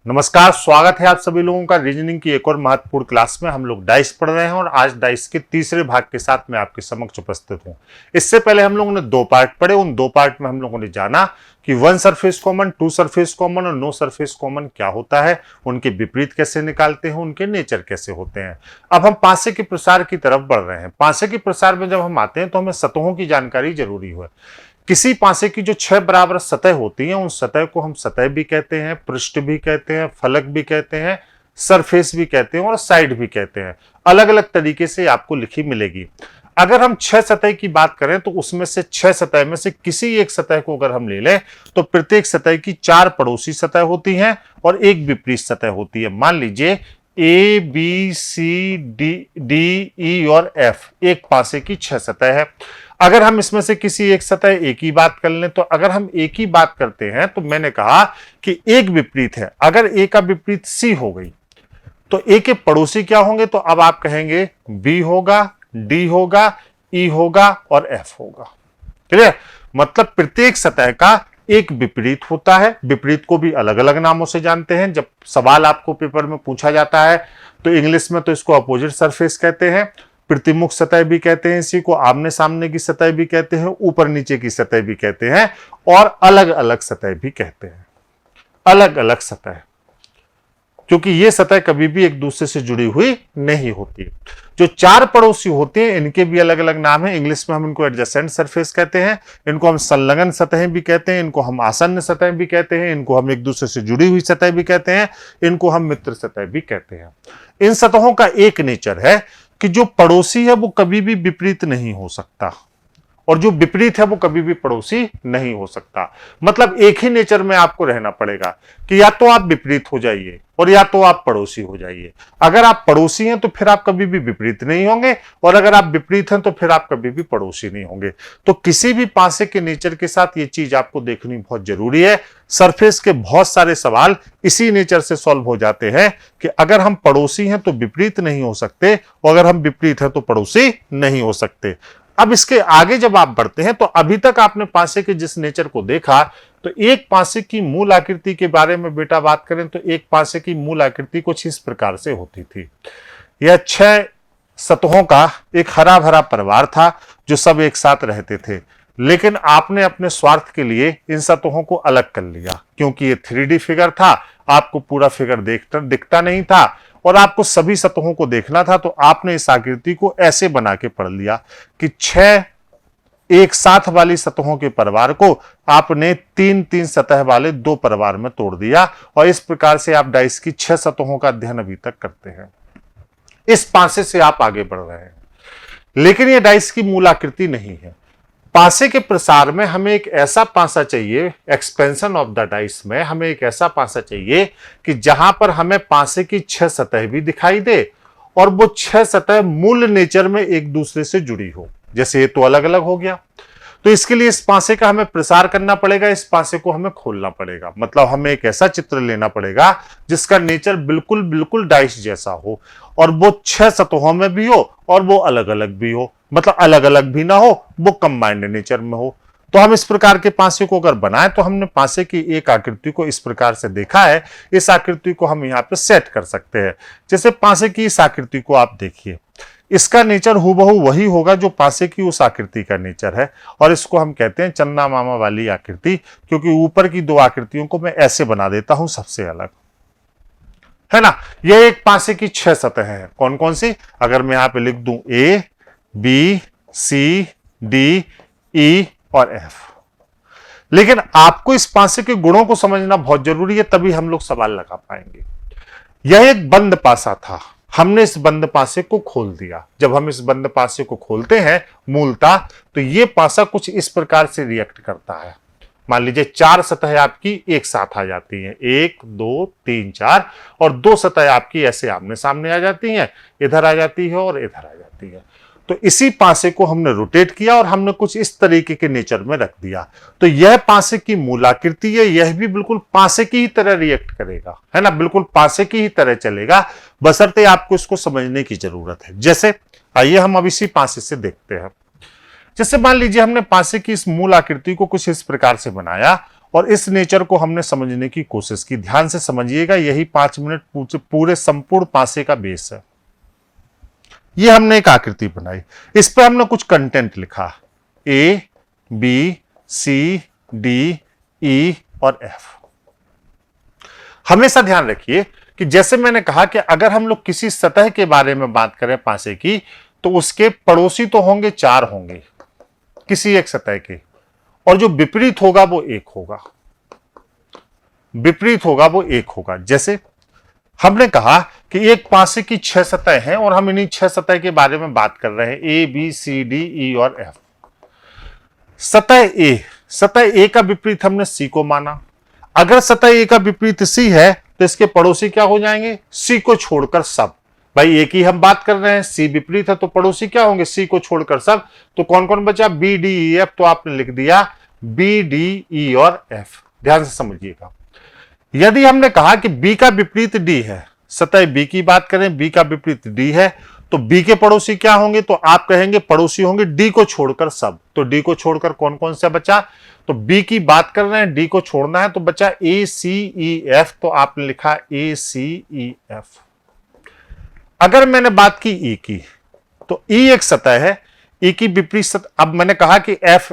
नमस्कार, स्वागत है आप सभी लोगों का रीजनिंग की एक और महत्वपूर्ण क्लास में। हम लोग डाइस पढ़ रहे हैं और आज डाइस के तीसरे भाग के साथ मैं आपके समक्ष उपस्थित हूं। इससे पहले हम लोगों ने दो पार्ट पढ़े। उन दो पार्ट में हम लोगों ने जाना कि one surface common, two surface common और नो सरफेस कॉमन क्या होता है, उनके विपरीत कैसे निकालते हैं, उनके नेचर कैसे होते हैं। अब हम पासे के प्रसार की तरफ बढ़ रहे हैं। पासे के प्रसार में जब हम आते हैं तो हमें सतहों की जानकारी जरूरी है। किसी पासे की जो 6 बराबर सतह होती हैं, उन सतह को हम सतह भी कहते हैं, पृष्ठ भी कहते हैं, फलक भी कहते हैं, सरफेस भी कहते हैं और साइड भी कहते हैं। अलग अलग तरीके से आपको लिखी मिलेगी। अगर हम 6 सतह की बात करें तो उसमें से 6 सतह में से किसी एक सतह को अगर हम ले लें तो प्रत्येक सतह की 4 पड़ोसी सतह होती हैं और एक विपरीत सतह होती है। मान लीजिए A B C D E और एफ एक पासे की 6 सतह है। अगर हम इसमें से किसी एक सतह ए की बात कर लें तो अगर हम ए की बात करते हैं तो मैंने कहा कि एक विपरीत है। अगर ए का विपरीत सी हो गई तो ए के पड़ोसी क्या होंगे, तो अब आप कहेंगे बी होगा, डी होगा, ई होगा और एफ होगा। क्लियर? मतलब प्रत्येक सतह का एक विपरीत होता है। विपरीत को भी अलग अलग नामों से जानते हैं। जब सवाल आपको पेपर में पूछा जाता है तो इंग्लिश में तो इसको अपोजिट सरफेस कहते हैं, प्रतिमुख सतह भी कहते हैं, इसी को आमने सामने की सतह भी कहते हैं, ऊपर नीचे की सतह भी कहते हैं और अलग अलग सतह भी कहते हैं। अलग अलग सतह, क्योंकि ये सतह कभी भी एक दूसरे से जुड़ी हुई नहीं होती। जो 4 पड़ोसी होते हैं इनके भी अलग अलग नाम है। इंग्लिश में हम इनको एडजेसेंट सरफेस कहते हैं, इनको हम संलग्न सतहें भी कहते हैं, इनको हम आसन्न सतह भी कहते हैं, इनको हम एक दूसरे से जुड़ी हुई सतह भी कहते हैं, इनको हम मित्र सतह भी कहते हैं। इन सतहों का एक नेचर है कि जो पड़ोसी है वो कभी भी विपरीत नहीं हो सकता और जो विपरीत है वो कभी भी पड़ोसी नहीं हो सकता। मतलब एक ही नेचर में आपको रहना पड़ेगा कि या तो आप विपरीत हो जाइए और या तो आप पड़ोसी हो जाइए। अगर आप पड़ोसी हैं तो फिर आप कभी भी विपरीत नहीं होंगे और अगर आप विपरीत हैं तो फिर आप कभी भी पड़ोसी नहीं होंगे। तो किसी भी पासे के नेचर के साथ ये चीज आपको देखनी बहुत जरूरी है। सरफेस के बहुत सारे सवाल इसी नेचर से सॉल्व हो जाते हैं कि अगर हम पड़ोसी हैं तो विपरीत नहीं हो सकते और अगर हम विपरीत हैं तो पड़ोसी नहीं हो सकते। अब इसके आगे जब आप बढ़ते हैं तो अभी तक आपने पासे के जिस नेचर को देखा, तो एक पासे की मूल आकृति के बारे में बेटा बात करें तो एक पासे की मूल आकृति कुछ इस प्रकार से होती थी। यह 6 सतहों का एक हरा भरा परिवार था जो सब एक साथ रहते थे, लेकिन आपने अपने स्वार्थ के लिए इन सतहों को अलग कर लिया क्योंकि ये 3D फिगर था। आपको पूरा फिगर दिखता नहीं था और आपको सभी सतहों को देखना था, तो आपने इस आकृति को ऐसे बना के पढ़ लिया कि 6 एक साथ वाली सतहों के परिवार को आपने 3-3 सतह वाले 2 परिवार में तोड़ दिया और इस प्रकार से आप डाइस की 6 सतहों का अध्ययन अभी तक करते हैं। इस पासे से आप आगे बढ़ रहे हैं, लेकिन यह डाइस की मूल आकृति नहीं है। पासे के प्रसार में हमें एक ऐसा पासा चाहिए, एक्सपेंशन ऑफ द डाइस में हमें एक ऐसा पासा चाहिए कि जहां पर हमें पासे की 6 सतह भी दिखाई दे और वो 6 सतह मूल नेचर में एक दूसरे से जुड़ी हो। जैसे ये तो अलग अलग हो गया, तो इसके लिए इस पासे का हमें प्रसार करना पड़ेगा, इस पासे को हमें खोलना पड़ेगा। मतलब हमें एक ऐसा चित्र लेना पड़ेगा जिसका नेचर बिल्कुल बिल्कुल डाइस जैसा हो और वो 6 सतहों में भी हो और वो अलग अलग भी हो। मतलब अलग अलग भी ना हो, वो कंबाइंड नेचर में हो। तो हम इस प्रकार के पासे को अगर बनाए तो हमने पासे की एक आकृति को इस प्रकार से देखा है। इस आकृति को हम यहाँ पे सेट कर सकते हैं। जैसे पासे की इस आकृति को आप देखिए, इसका नेचर हूबहू वही होगा जो पासे की उस आकृति का नेचर है और इसको हम कहते हैं चंदा मामा वाली आकृति, क्योंकि ऊपर की 2 आकृतियों को मैं ऐसे बना देता हूं सबसे अलग, है ना। यह एक पासे की 6 सतह है। कौन कौन सी? अगर मैं यहां पे लिख दूं A B C D E और एफ। लेकिन आपको इस पासे के गुणों को समझना बहुत जरूरी है, तभी हम लोग सवाल लगा पाएंगे। यह एक बंद पासा था, हमने इस बंद पासे को खोल दिया। जब हम इस बंद पासे को खोलते हैं मूलतः, तो यह पासा कुछ इस प्रकार से रिएक्ट करता है। मान लीजिए 4 सतह आपकी एक साथ आ जाती हैं, 1 2 3 4, और 2 सतह आपकी ऐसे आमने सामने आ जाती हैं, इधर आ जाती है और इधर आ जाती है। तो इसी पासे को हमने रोटेट किया और हमने कुछ इस तरीके के नेचर में रख दिया। तो यह पासे की मूल आकृति है, यह भी बिल्कुल पासे की ही तरह रिएक्ट करेगा, है ना, बिल्कुल पासे की ही तरह चलेगा, बशर्ते आपको इसको समझने की जरूरत है। जैसे आइए हम अब इसी पासे से देखते हैं। जैसे मान लीजिए हमने पासे की इस मूल आकृति को कुछ इस प्रकार से बनाया और इस नेचर को हमने समझने की कोशिश की। ध्यान से समझिएगा, यही 5 मिनट पूरे संपूर्ण पासे का बेस है। ये हमने एक आकृति बनाई, इस पर हमने कुछ कंटेंट लिखा, A B C D E और एफ। हमेशा ध्यान रखिए कि जैसे मैंने कहा कि अगर हम लोग किसी सतह के बारे में बात करें पासे की, तो उसके पड़ोसी तो होंगे 4 होंगे किसी एक सतह के, और जो विपरीत होगा वो 1 होगा, विपरीत होगा वो 1 होगा। जैसे हमने कहा कि एक पासे की 6 सतह हैं और हम इन्हीं 6 सतह के बारे में बात कर रहे हैं, A B C D E और एफ। सतह ए का विपरीत हमने सी को माना। अगर सतह ए का विपरीत सी है तो इसके पड़ोसी क्या हो जाएंगे, सी को छोड़कर सब। भाई एक ही हम बात कर रहे हैं, सी विपरीत है तो पड़ोसी क्या होंगे, सी को छोड़कर सब। तो कौन कौन बचा, बी डी ई एफ, तो आपने लिख दिया बी डी ई और एफ। ध्यान से समझिएगा, यदि हमने कहा कि बी का विपरीत डी है, सतह बी की बात करें, बी का विपरीत डी है, तो बी के पड़ोसी क्या होंगे, तो आप कहेंगे पड़ोसी होंगे डी को छोड़कर सब। तो डी को छोड़कर कौन कौन सा बचा, तो बी की बात कर रहे हैं, डी को छोड़ना है, तो बचा ए सी ई एफ, तो आपने लिखा ए सी ई एफ। अगर मैंने बात की ई की, तो ई एक सतह है, ई की विपरीत सतह। अब मैंने कहा कि एफ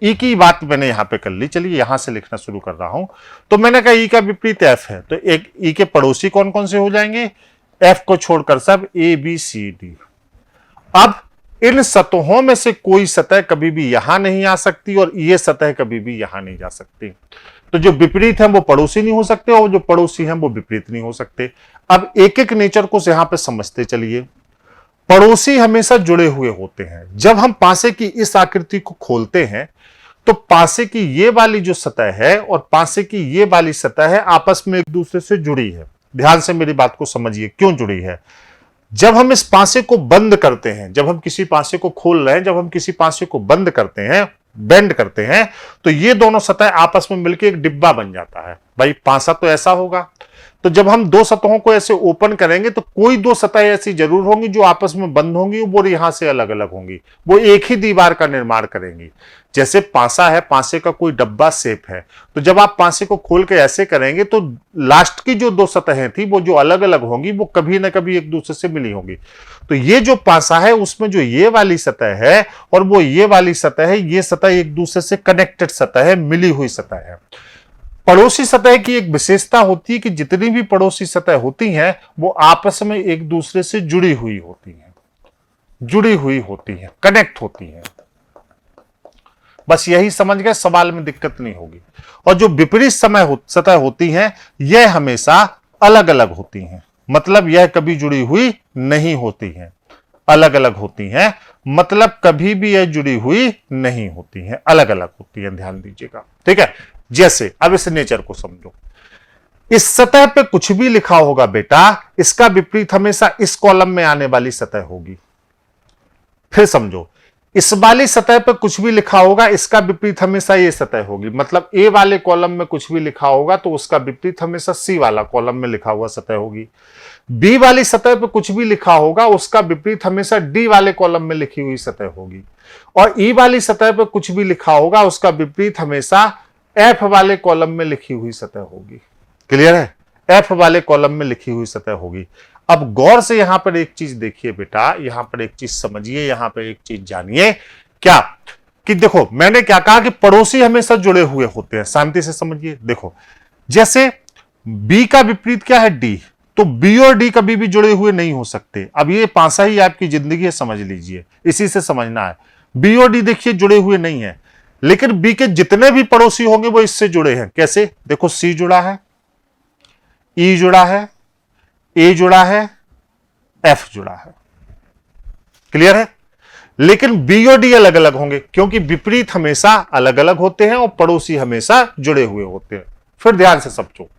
ई की बात मैंने यहां पे कर ली, चलिए यहां से लिखना शुरू कर रहा हूं। तो मैंने कहा ई का विपरीत एफ है, तो एक ई के पड़ोसी कौन कौन से हो जाएंगे, एफ को छोड़कर सब, ए बी सी डी। अब इन सतहों में से कोई सतह कभी भी यहां नहीं आ सकती और ये सतह कभी भी यहां नहीं जा सकती। तो जो विपरीत है वो पड़ोसी नहीं हो सकते और जो पड़ोसी हैं वो विपरीत नहीं हो सकते। अब एक एक नेचर को यहां पे समझते चलिए। पड़ोसी हमेशा जुड़े हुए होते हैं। जब हम पासे की इस आकृति को खोलते हैं तो पासे की ये वाली जो सतह है और पासे की ये वाली सतह है आपस में एक दूसरे से जुड़ी है। ध्यान से मेरी बात को समझिए, क्यों जुड़ी है। जब हम इस पासे को बंद करते हैं, जब हम किसी पासे को खोल रहे हैं, जब हम किसी पासे को बंद करते हैं, बेंड करते हैं, तो ये दोनों सतह आपस में मिलकर एक डिब्बा बन जाता है। भाई पासा तो ऐसा होगा, तो जब हम दो सतहों को ऐसे ओपन करेंगे तो कोई दो सतह ऐसी जरूर होंगी जो आपस में बंद होंगी, वो यहां से अलग अलग होंगी, वो एक ही दीवार का निर्माण करेंगी। जैसे पासा है, पासे का कोई डब्बा शेप है, तो जब आप पासे को खोल के ऐसे करेंगे तो लास्ट की जो दो सतहें थी वो जो अलग अलग होंगी वो कभी ना कभी एक दूसरे से मिली होंगी। तो ये जो पासा है उसमें जो ये वाली सतह है और वो ये वाली सतह है, ये सतह एक दूसरे से कनेक्टेड सतह है, मिली हुई सतह है। पड़ोसी सतह की एक विशेषता होती है कि जितनी भी पड़ोसी सतह होती हैं वो आपस में एक दूसरे से जुड़ी हुई होती हैं, जुड़ी हुई होती हैं, कनेक्ट होती हैं। बस यही समझ गए, सवाल में दिक्कत नहीं होगी। और जो विपरीत सतह होती हैं यह हमेशा अलग अलग होती हैं, मतलब यह कभी जुड़ी हुई नहीं होती हैं, अलग अलग होती हैं, मतलब कभी भी यह जुड़ी हुई नहीं होती हैं, अलग अलग होती हैं। ध्यान दीजिएगा, ठीक है। जैसे अब इस नेचर को समझो, इस सतह पे कुछ भी लिखा होगा बेटा, इसका विपरीत हमेशा इस कॉलम में आने वाली सतह होगी। फिर समझो, इस वाली सतह पे कुछ भी लिखा होगा, इसका विपरीत हमेशा ये सतह होगी। मतलब ए वाले कॉलम में कुछ भी लिखा होगा तो उसका विपरीत हमेशा सी वाला कॉलम में लिखा हुआ सतह होगी। बी वाली सतह पे कुछ भी लिखा होगा, उसका विपरीत हमेशा डी वाले कॉलम में लिखी हुई सतह होगी। और ई वाली सतह पे कुछ भी लिखा होगा, उसका विपरीत हमेशा एफ वाले कॉलम में लिखी हुई सतह होगी। क्लियर है, एफ वाले कॉलम में लिखी हुई सतह होगी। अब गौर से यहां पर एक चीज देखिए बेटा, यहां पर एक चीज समझिए, यहां पर एक चीज जानिए। क्या कि देखो मैंने क्या कहा कि पड़ोसी हमेशा जुड़े हुए होते हैं। शांति से समझिए, देखो जैसे बी का विपरीत क्या है, डी, तो बी और डी कभी भी जुड़े हुए नहीं हो सकते। अब ये पासा ही आपकी जिंदगी है, समझ लीजिए, इसी से समझना है। बी और डी देखिए जुड़े हुए नहीं है, लेकिन बी के जितने भी पड़ोसी होंगे वो इससे जुड़े हैं। कैसे, देखो सी जुड़ा है, ई जुड़ा है, ए जुड़ा है, एफ जुड़ा है। क्लियर है। लेकिन बी और डी अलग अलग होंगे क्योंकि विपरीत हमेशा अलग अलग होते हैं और पड़ोसी हमेशा जुड़े हुए होते हैं। फिर ध्यान से समझो,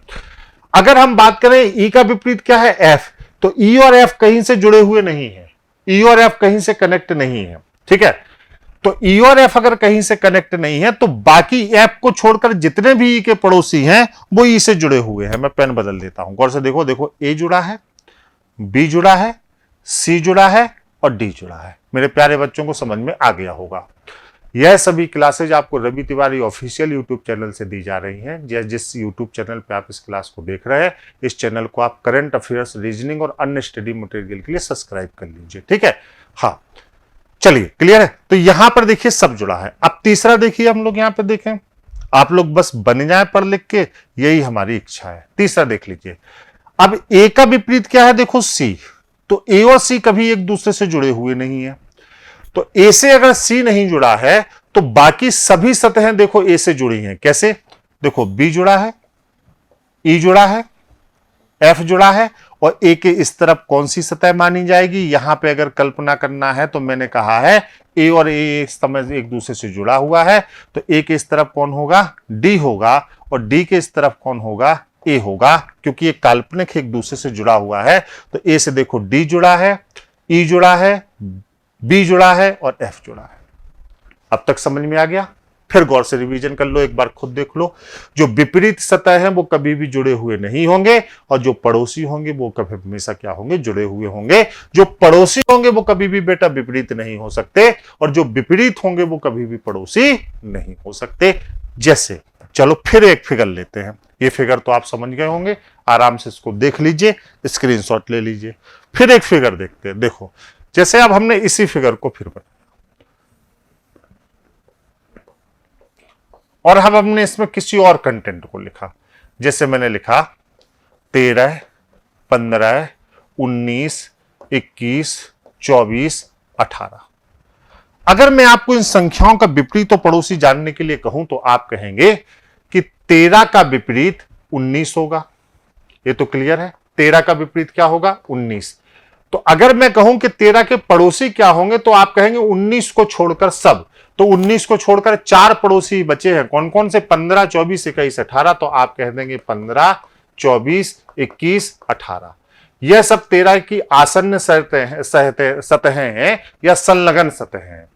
अगर हम बात करें ई का विपरीत क्या है, एफ, तो ई और एफ कहीं से जुड़े हुए नहीं है, ई और एफ कहीं से कनेक्ट नहीं है। ठीक है, तो ई और एफ अगर कहीं से कनेक्ट नहीं है तो बाकी एफ को छोड़कर जितने भी ई के पड़ोसी हैं वो ई से जुड़े हुए हैं। मैं पेन बदल देता हूं, गौर से देखो, देखो ए जुड़ा है, बी जुड़ा है, सी जुड़ा है और डी जुड़ा है। मेरे प्यारे बच्चों को समझ में आ गया होगा। यह सभी क्लासेज आपको Ravi Tiwari official YouTube channel से दी जा रही हैं। जिस यूट्यूब चैनल पे आप इस क्लास को देख रहे हैं, इस चैनल को आप करंट अफेयर्स, रीजनिंग और अन्य स्टडी मटेरियल के लिए सब्सक्राइब कर लीजिए, ठीक है। हाँ, चलिए, क्लियर है। तो यहां पर देखिए सब जुड़ा है। अब तीसरा देखिए, हम लोग यहां पे देखें, आप लोग बस बन जाए पढ़ लिख के, यही हमारी इच्छा है। तीसरा देख लीजिए। अब ए का विपरीत क्या है, देखो सी। तो ए और सी कभी एक दूसरे से जुड़े हुए नहीं है। तो ए से अगर सी नहीं जुड़ा है तो बाकी सभी सतहें देखो ए से जुड़ी हैं। कैसे? देखो बी जुड़ा है, ई जुड़ा है, एफ जुड़ा है, और ए के इस तरफ कौन सी सतह मानी जाएगी? यहां पे अगर कल्पना करना है तो मैंने कहा है ए और ए इस समय एक दूसरे से जुड़ा हुआ है, तो ए के इस तरफ कौन होगा? डी होगा, और डी के इस तरफ कौन होगा? ए होगा, क्योंकि ये काल्पनिक एक दूसरे से जुड़ा हुआ है। तो ए से देखो डी जुड़ा है, ई जुड़ा है, बी जुड़ा है और एफ जुड़ा है। अब तक समझ में आ गया? फिर गौर से रिवीजन कर लो, एक बार खुद देख लो। जो विपरीत सतह हैं वो कभी भी जुड़े हुए नहीं होंगे, और जो पड़ोसी होंगे वो कभी हमेशा क्या होंगे? जुड़े हुए होंगे। जो पड़ोसी होंगे वो कभी भी बेटा विपरीत नहीं हो सकते, और जो विपरीत होंगे वो कभी भी पड़ोसी नहीं हो सकते। जैसे, चलो फिर एक फिगर लेते हैं। ये फिगर तो आप समझ गए होंगे, आराम से इसको देख लीजिए, स्क्रीनशॉट ले लीजिए। फिर एक फिगर देखते हैं। देखो, जैसे अब हमने इसी फिगर को फिर बनाया, और अब हमने इसमें किसी और कंटेंट को लिखा। जैसे मैंने लिखा 13, 15, 19, 21, 24, 18। अगर मैं आपको इन संख्याओं का विपरीत और पड़ोसी जानने के लिए कहूं तो आप कहेंगे कि 13 का विपरीत 19 होगा। ये तो क्लियर है। 13 का विपरीत क्या होगा? 19। तो अगर मैं कहूं कि 13 के पड़ोसी क्या होंगे तो आप कहेंगे 19 को छोड़कर सब। तो 19 को छोड़कर 4 पड़ोसी बचे हैं। कौन कौन से? 15, 24, 21, 18। तो आप कह देंगे 15, 24, 21, 18। यह सब 13 की आसन्न सतहें हैं या संलग्न सतहें हैं।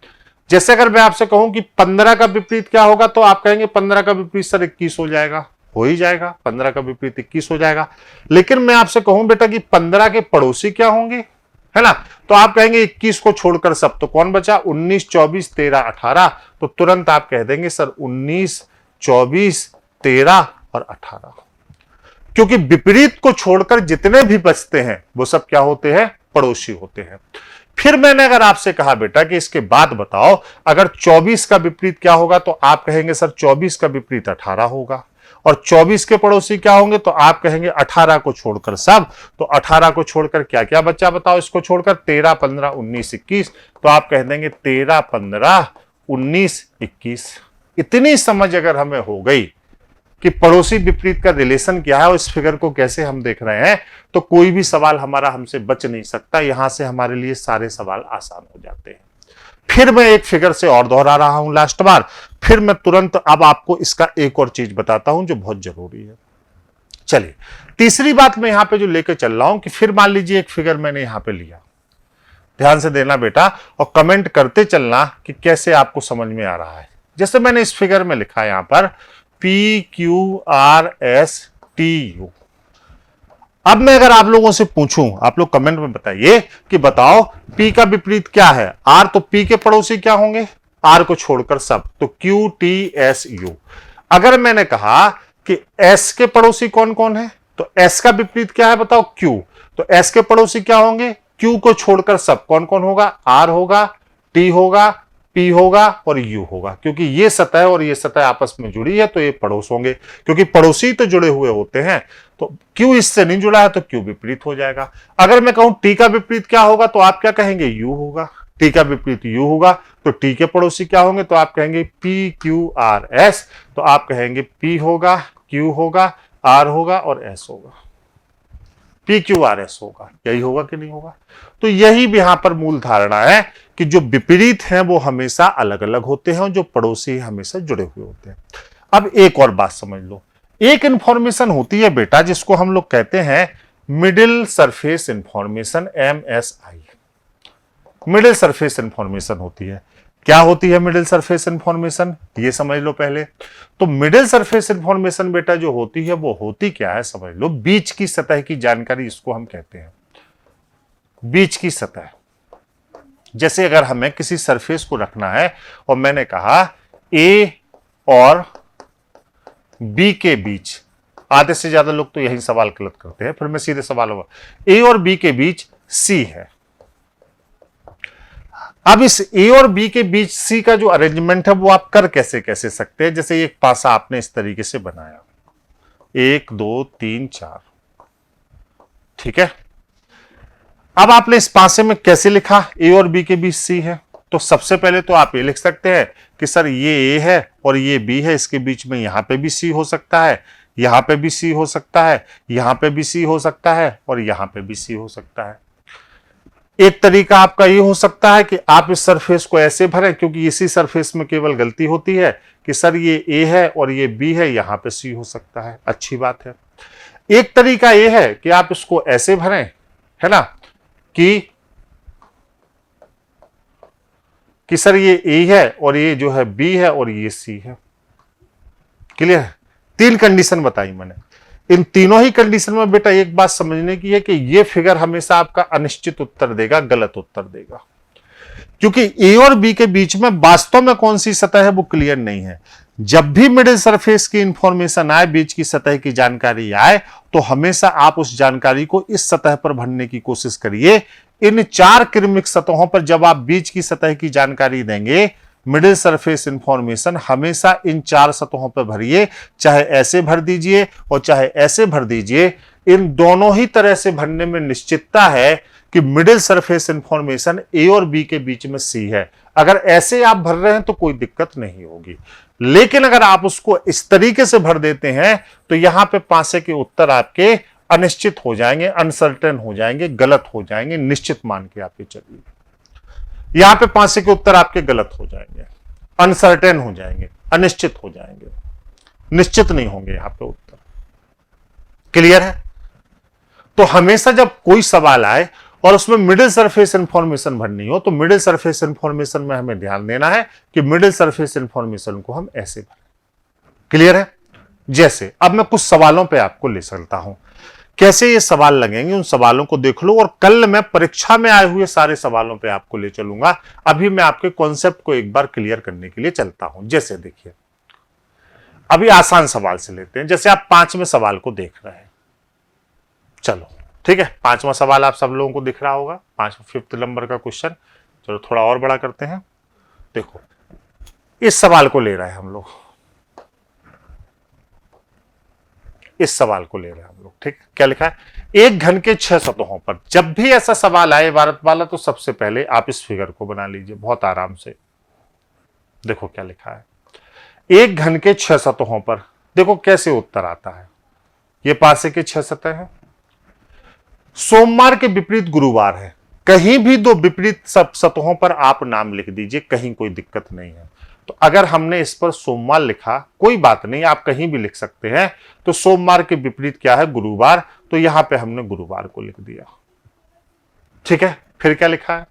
जैसे अगर मैं आपसे कहूं कि 15 का विपरीत क्या होगा, तो आप कहेंगे 15 का विपरीत सर 21 हो जाएगा। हो ही जाएगा, 15 का विपरीत 21 हो जाएगा। लेकिन मैं आपसे कहूं बेटा कि 15 के पड़ोसी क्या होंगे, है ना, तो आप कहेंगे 21 को छोड़कर सब। तो कौन बचा? 19, 24, 13, 18। तो तुरंत आप कह देंगे सर 19, 24, 13 और 18, क्योंकि विपरीत को छोड़कर जितने भी बचते हैं वो सब क्या होते हैं? पड़ोसी होते हैं। फिर मैंने अगर आपसे कहा बेटा कि इसके बाद बताओ अगर 24 का विपरीत क्या होगा, तो आप कहेंगे सर 24 का विपरीत 18 होगा। और 24 के पड़ोसी क्या होंगे, तो आप कहेंगे 18 को छोड़कर सब। तो 18 को छोड़कर क्या क्या बच्चा बताओ? इसको छोड़कर 13, 15, 19, 21। तो आप कह देंगे 13, 15, 19, 21। इतनी समझ अगर हमें हो गई कि पड़ोसी विपरीत का रिलेशन क्या है और इस फिगर को कैसे हम देख रहे हैं, तो कोई भी सवाल हमारा हमसे बच नहीं सकता। यहां से हमारे लिए सारे सवाल आसान हो जाते हैं। फिर मैं एक फिगर से और दोहरा रहा हूं लास्ट बार। फिर मैं तुरंत अब आपको इसका एक और चीज बताता हूं जो बहुत जरूरी है। चलिए, तीसरी बात मैं यहां पे जो लेकर चल रहा हूं कि फिर मान लीजिए एक फिगर मैंने यहां पे लिया। ध्यान से देना बेटा और कमेंट करते चलना कि कैसे आपको समझ में आ रहा है। जैसे मैंने इस फिगर में लिखा है यहां पर PQRSTU। अब मैं अगर आप लोगों से पूछूं, आप लोग कमेंट में बताइए कि बताओ P का विपरीत क्या है? R। तो P के पड़ोसी क्या होंगे? R को छोड़कर सब। तो QTSU। अगर मैंने कहा कि S के पड़ोसी कौन कौन है, तो S का विपरीत क्या है बताओ? Q। तो S के पड़ोसी क्या होंगे? Q को छोड़कर सब। कौन कौन होगा? R होगा, T होगा, P होगा और U होगा। क्योंकि ये सतह और ये सतह आपस में जुड़ी है तो ये पड़ोस होंगे, क्योंकि पड़ोसी तो जुड़े हुए होते हैं। तो Q इससे नहीं जुड़ा है तो Q विपरीत हो जाएगा। अगर मैं कहूं T का विपरीत क्या होगा, तो आप क्या कहेंगे? U होगा। T का विपरीत U होगा। तो T के पड़ोसी क्या होंगे, तो आप कहेंगे PQRS। तो आप कहेंगे P होगा, Q होगा, R होगा और S होगा। PQRS होगा। यही होगा कि नहीं होगा? तो यही यहां पर मूल धारणा है कि जो विपरीत हैं वो हमेशा अलग अलग होते हैं और जो पड़ोसी हमेशा जुड़े हुए होते हैं। अब एक और बात समझ लो। एक इंफॉर्मेशन होती है बेटा जिसको हम लोग कहते हैं middle surface information, MSI। Middle surface information होती है। क्या होती है मिडिल सरफेस इंफॉर्मेशन, ये समझ लो पहले। तो मिडिल सरफेस इंफॉर्मेशन बेटा जो होती है वो होती क्या है समझ लो। बीच की सतह की जानकारी, इसको हम कहते हैं बीच की सतह। जैसे अगर हमें किसी सरफेस को रखना है और मैंने कहा ए और बी के बीच, आधे से ज्यादा लोग तो यही सवाल गलत करते हैं, फिर मैं सीधे सवाल होगा, ए और बी के बीच सी है। अब इस ए और बी के बीच सी का जो अरेंजमेंट है वो आप कर कैसे कैसे सकते हैं। जैसे एक पासा आपने इस तरीके से बनाया, 1 2 3 4, ठीक है। अब आपने इस पासे में कैसे लिखा, ए और बी के बीच सी है, तो सबसे पहले तो आप ये लिख सकते हैं कि सर ये ए है और ये बी है, इसके बीच में यहां पे भी सी हो सकता है, यहां पे भी सी हो सकता है, यहां पे भी सी हो सकता है और यहां पे भी सी हो सकता है। एक तरीका आपका ये हो सकता है कि आप इस सरफेस को ऐसे भरें, क्योंकि इसी सरफेस में केवल गलती होती है कि सर ये ए है और ये बी है, यहां पे सी हो सकता है, अच्छी बात है। एक तरीका ये है कि आप इसको ऐसे भरें, है ना, कि सर ये ए है और ये जो है बी है और ये सी है। क्लियर है? 3 कंडीशन बताई मैंने। इन तीनों ही कंडीशन में बेटा एक बात समझने की है कि ये फिगर हमेशा आपका अनिश्चित उत्तर देगा, गलत उत्तर देगा, क्योंकि ए और बी के बीच में वास्तव में कौन सी सतह है वो क्लियर नहीं है। जब भी मिडिल सरफेस की इंफॉर्मेशन आए, बीच की सतह की जानकारी आए, तो हमेशा आप उस जानकारी को इस सतह पर भरने की कोशिश करिए। इन 4 क्रमिक सतहों पर जब आप बीच की सतह की जानकारी देंगे, मिडिल सरफेस इंफॉर्मेशन हमेशा इन 4 सतहों पर भरिए, चाहे ऐसे भर दीजिए और चाहे ऐसे भर दीजिए। इन दोनों ही तरह से भरने में निश्चितता है कि मिडिल सरफेस इंफॉर्मेशन ए और बी के बीच में सी है। अगर ऐसे आप भर रहे हैं तो कोई दिक्कत नहीं होगी, लेकिन अगर आप उसको इस तरीके से भर देते हैं तो यहां पे पासे के उत्तर आपके अनिश्चित हो जाएंगे, अनसर्टेन हो जाएंगे, गलत हो जाएंगे, निश्चित मान के आपके चलिए। यहां पे पासे के उत्तर आपके गलत हो जाएंगे, अनसर्टेन हो जाएंगे, अनिश्चित हो जाएंगे, निश्चित नहीं होंगे यहां पे उत्तर। क्लियर है? तो हमेशा जब कोई सवाल आए और उसमें मिडिल सरफेस इंफॉर्मेशन भरनी हो, तो मिडिल सरफेस इंफॉर्मेशन में हमें ध्यान देना है कि मिडिल सरफेस इंफॉर्मेशन को हम ऐसे भरें। क्लियर है? जैसे अब मैं कुछ सवालों पे आपको ले चलता हूं, कैसे ये सवाल लगेंगे उन सवालों को देख लो, और कल मैं परीक्षा में आए हुए सारे सवालों पे आपको ले चलूंगा। अभी मैं आपके कॉन्सेप्ट को एक बार क्लियर करने के लिए चलता हूं। जैसे देखिए, अभी आसान सवाल से लेते हैं। जैसे आप 5वें सवाल को देख रहे हैं, चलो ठीक है, 5वां सवाल आप सब लोगों को दिख रहा होगा, 5th नंबर का क्वेश्चन। चलो थोड़ा और बड़ा करते हैं। देखो इस सवाल को ले रहे हैं हम लोग, इस सवाल को ले रहे हैं हम लोग, ठीक। क्या लिखा है? एक घन के 6 सतहों पर। जब भी ऐसा सवाल आए भारत वाला, तो सबसे पहले आप इस फिगर को बना लीजिए बहुत आराम से। देखो क्या लिखा है, एक घन के 6 सतहों पर। देखो कैसे उत्तर आता है। ये पासे के 6 सतह हैं, सोमवार के विपरीत गुरुवार है। कहीं भी 2 विपरीत सतहों पर आप नाम लिख दीजिए, कहीं कोई दिक्कत नहीं है। तो अगर हमने इस पर सोमवार लिखा, कोई बात नहीं, आप कहीं भी लिख सकते हैं। तो सोमवार के विपरीत क्या है? गुरुवार। तो यहां पे हमने गुरुवार को लिख दिया, ठीक है। फिर क्या लिखा है?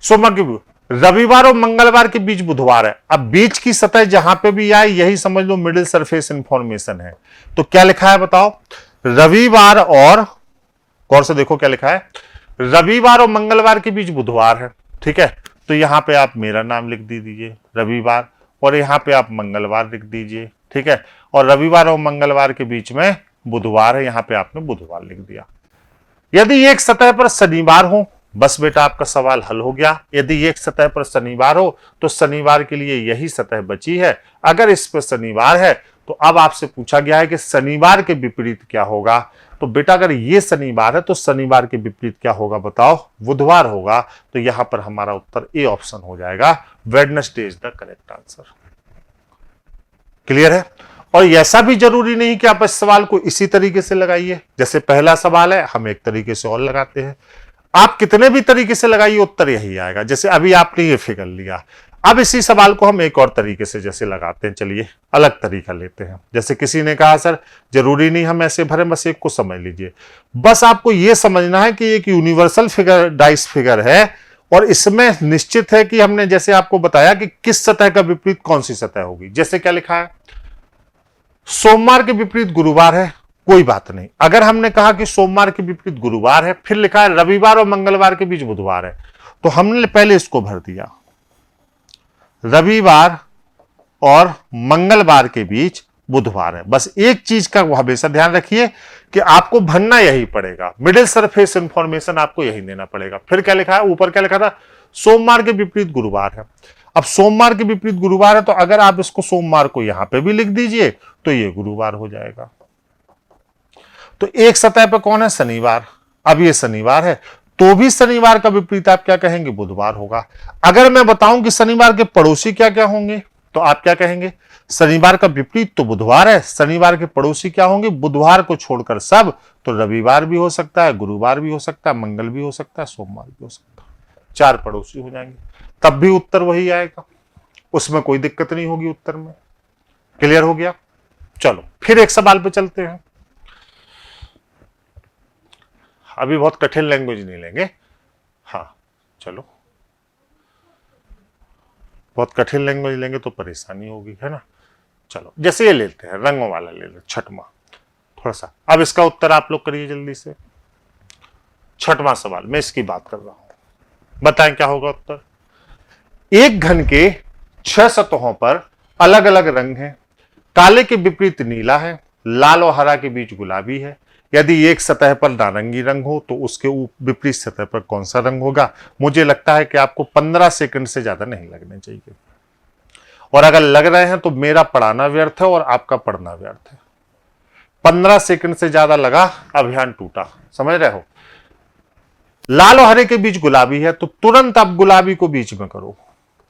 सोमवार के रविवार और मंगलवार के बीच बुधवार है। अब बीच की सतह जहां पे भी आए, यही समझ लो मिडिल सरफेस इंफॉर्मेशन है। तो क्या लिखा है बताओ? रविवार और गौर से देखो क्या लिखा है, रविवार और मंगलवार के बीच बुधवार है, ठीक है। तो यहां पे आप मेरा नाम लिख दीजिए रविवार, और यहां पे आप मंगलवार लिख दीजिए, ठीक है। और रविवार और मंगलवार के बीच में बुधवार है, यहां पे आपने बुधवार लिख दिया। यदि एक सतह पर शनिवार हो, बस बेटा आपका सवाल हल हो गया। यदि एक सतह पर शनिवार हो तो शनिवार के लिए यही सतह बची है। अगर इस पर शनिवार है तो अब आपसे पूछा गया है कि शनिवार के विपरीत क्या होगा। तो बेटा अगर ये शनिवार है तो शनिवार के विपरीत क्या होगा बताओ? बुधवार होगा। तो यहां पर हमारा उत्तर ए ऑप्शन हो जाएगा, Wednesday is the correct answer. Clear है? और ऐसा भी जरूरी नहीं कि आप इस सवाल को इसी तरीके से लगाइए। जैसे पहला सवाल है, हम एक तरीके से और लगाते हैं। आप कितने भी तरीके से लगाइए उत्तर यही आएगा। जैसे अभी आपने ये फिगर लिया, अब इसी सवाल को हम एक और तरीके से जैसे लगाते हैं। चलिए अलग तरीका लेते हैं। जैसे किसी ने कहा सर जरूरी नहीं हम ऐसे भरें, बस एक को समझ लीजिए। बस आपको यह समझना है कि एक यूनिवर्सल फिगर डाइस फिगर है, और इसमें निश्चित है कि हमने जैसे आपको बताया कि किस सतह का विपरीत कौन सी सतह होगी। जैसे क्या लिखा है, सोमवार के विपरीत गुरुवार है, कोई बात नहीं। अगर हमने कहा कि सोमवार के विपरीत गुरुवार है, फिर लिखा है रविवार और मंगलवार के बीच बुधवार है, तो हमने पहले इसको भर दिया, रविवार और मंगलवार के बीच बुधवार है। बस एक चीज का हमेशा ध्यान रखिए कि आपको भरना यही पड़ेगा, मिडिल सरफेस इंफॉर्मेशन आपको यही देना पड़ेगा। फिर क्या लिखा है ऊपर, क्या लिखा था, सोमवार के विपरीत गुरुवार है। अब सोमवार के विपरीत गुरुवार है तो अगर आप इसको सोमवार को यहां पे भी लिख दीजिए तो ये गुरुवार हो जाएगा। तो एक सतह पे कौन है, शनिवार। अब ये शनिवार है तो भी शनिवार का विपरीत आप क्या कहेंगे, बुधवार होगा। अगर मैं बताऊं कि शनिवार के पड़ोसी क्या क्या होंगे तो आप क्या कहेंगे, शनिवार का विपरीत तो बुधवार है, शनिवार के पड़ोसी क्या होंगे, बुधवार को छोड़कर सब। तो रविवार भी हो सकता है, गुरुवार भी हो सकता है, मंगल भी हो सकता है, सोमवार भी हो सकता है। 4 पड़ोसी हो जाएंगे, तब भी उत्तर वही आएगा, उसमें कोई दिक्कत नहीं होगी उत्तर में। क्लियर हो गया। चलो फिर एक सवाल पे चलते हैं। अभी बहुत कठिन लैंग्वेज नहीं लेंगे, हाँ चलो, बहुत कठिन लैंग्वेज लेंगे तो परेशानी होगी, है ना। चलो जैसे ये लेते हैं, रंगों वाला ले लो, छठवां थोड़ा सा। अब इसका उत्तर आप लोग करिए जल्दी से। छठवां सवाल मैं इसकी बात कर रहा हूं, बताएं क्या होगा उत्तर। एक घन के 6 सतहों पर अलग अलग रंग हैं, काले के विपरीत नीला है, लाल और हरा के बीच गुलाबी है। यदि एक सतह पर नारंगी रंग हो तो उसके विपरीत सतह पर कौन सा रंग होगा। मुझे लगता है कि आपको 15 सेकंड से ज्यादा नहीं लगने चाहिए, और अगर लग रहे हैं तो मेरा पढ़ाना व्यर्थ है और आपका पढ़ना व्यर्थ है। 15 सेकंड से ज्यादा लगा, अभियान टूटा, समझ रहे हो। लाल और हरे के बीच गुलाबी है तो तुरंत आप गुलाबी को बीच में करो,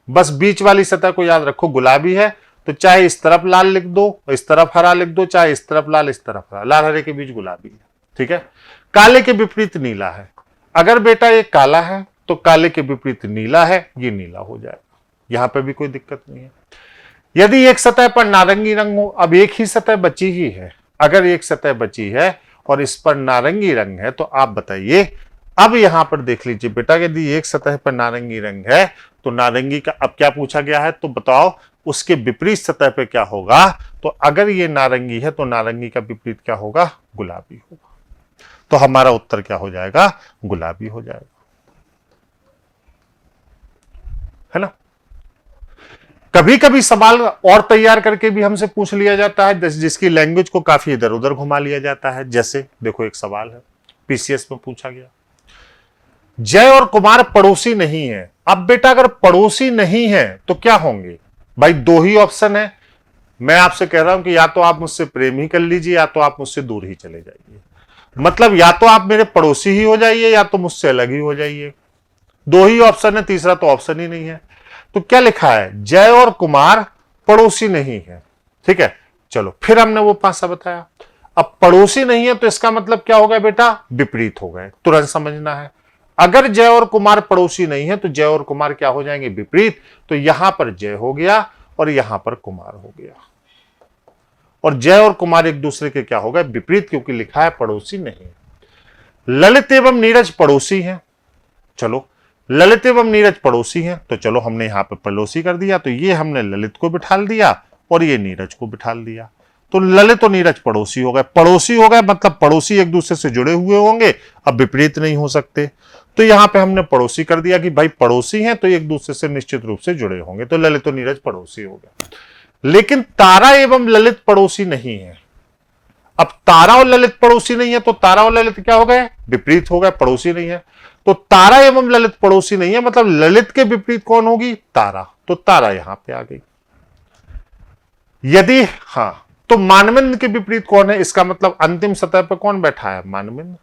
बस बीच वाली सतह को याद रखो। गुलाबी है तो चाहे इस तरफ लाल लिख दो, इस तरफ हरा लिख दो, चाहे इस तरफ लाल, इस तरफ हरा। लाल हरे के बीच गुलाबी है, ठीक है। काले के विपरीत नीला है, अगर बेटा ये काला है तो काले के विपरीत नीला है, ये नीला हो जाएगा, यहां पे भी कोई दिक्कत नहीं है। यदि एक सतह पर नारंगी रंग हो, अब एक ही सतह बची ही है, अगर एक सतह बची है और इस पर नारंगी रंग है तो आप बताइए। अब यहां पर देख लीजिए बेटा, यदि एक सतह पर नारंगी रंग है तो नारंगी का अब क्या पूछा गया है, तो बताओ उसके विपरीत सतह पे क्या होगा। तो अगर ये नारंगी है तो नारंगी का विपरीत क्या होगा, गुलाबी होगा। तो हमारा उत्तर क्या हो जाएगा, गुलाबी हो जाएगा, है ना। कभी कभी सवाल और तैयार करके भी हमसे पूछ लिया जाता है, जिसकी लैंग्वेज को काफी इधर उधर घुमा लिया जाता है। जैसे देखो एक सवाल है पीसीएस में पूछा गया, जय और कुमार पड़ोसी नहीं है। अब बेटा अगर पड़ोसी नहीं है तो क्या होंगे भाई, 2 ही ऑप्शन है। मैं आपसे कह रहा हूं कि या तो आप मुझसे प्रेम ही कर लीजिए या तो आप मुझसे दूर ही चले जाइए। मतलब या तो आप मेरे पड़ोसी ही हो जाइए या तो मुझसे अलग ही हो जाइए, 2 ही ऑप्शन है, तीसरा तो ऑप्शन ही नहीं है। तो क्या लिखा है, जय और कुमार पड़ोसी नहीं है, ठीक है। चलो फिर हमने वो पासा बताया। अब पड़ोसी नहीं है तो इसका मतलब क्या हो गया बेटा, विपरीत हो गए, तुरंत समझना है। अगर जय और कुमार पड़ोसी नहीं है तो जय और कुमार क्या हो जाएंगे, विपरीत। तो यहां पर जय हो गया और यहां पर कुमार हो गया, और जय और कुमार एक दूसरे के क्या हो गए, विपरीत, क्योंकि लिखा है पड़ोसी नहीं। ललित एवं नीरज पड़ोसी हैं, चलो ललित एवं नीरज पड़ोसी हैं तो चलो हमने यहां पर पड़ोसी कर दिया। तो ये हमने ललित को बिठाल दिया और ये नीरज को बिठाल दिया, तो ललित और नीरज पड़ोसी हो गए। पड़ोसी हो गए मतलब पड़ोसी एक दूसरे से जुड़े हुए होंगे, अब विपरीत नहीं हो सकते। तो यहां पे हमने पड़ोसी कर दिया कि भाई पड़ोसी हैं तो एक दूसरे से निश्चित रूप से जुड़े होंगे, तो ललित और नीरज पड़ोसी हो गया। लेकिन तारा एवं ललित पड़ोसी नहीं है। अब तारा और ललित पड़ोसी नहीं है तो तारा और ललित क्या हो गए, विपरीत हो गए, पड़ोसी नहीं है। तो तारा एवं ललित पड़ोसी नहीं है, मतलब ललित के विपरीत कौन होगी, तारा। तो तारा यहां पे आ गई। यदि हां तो मानवेंद्र के विपरीत कौन है, इसका मतलब अंतिम सतह पर कौन बैठा है, मानवेंद्र।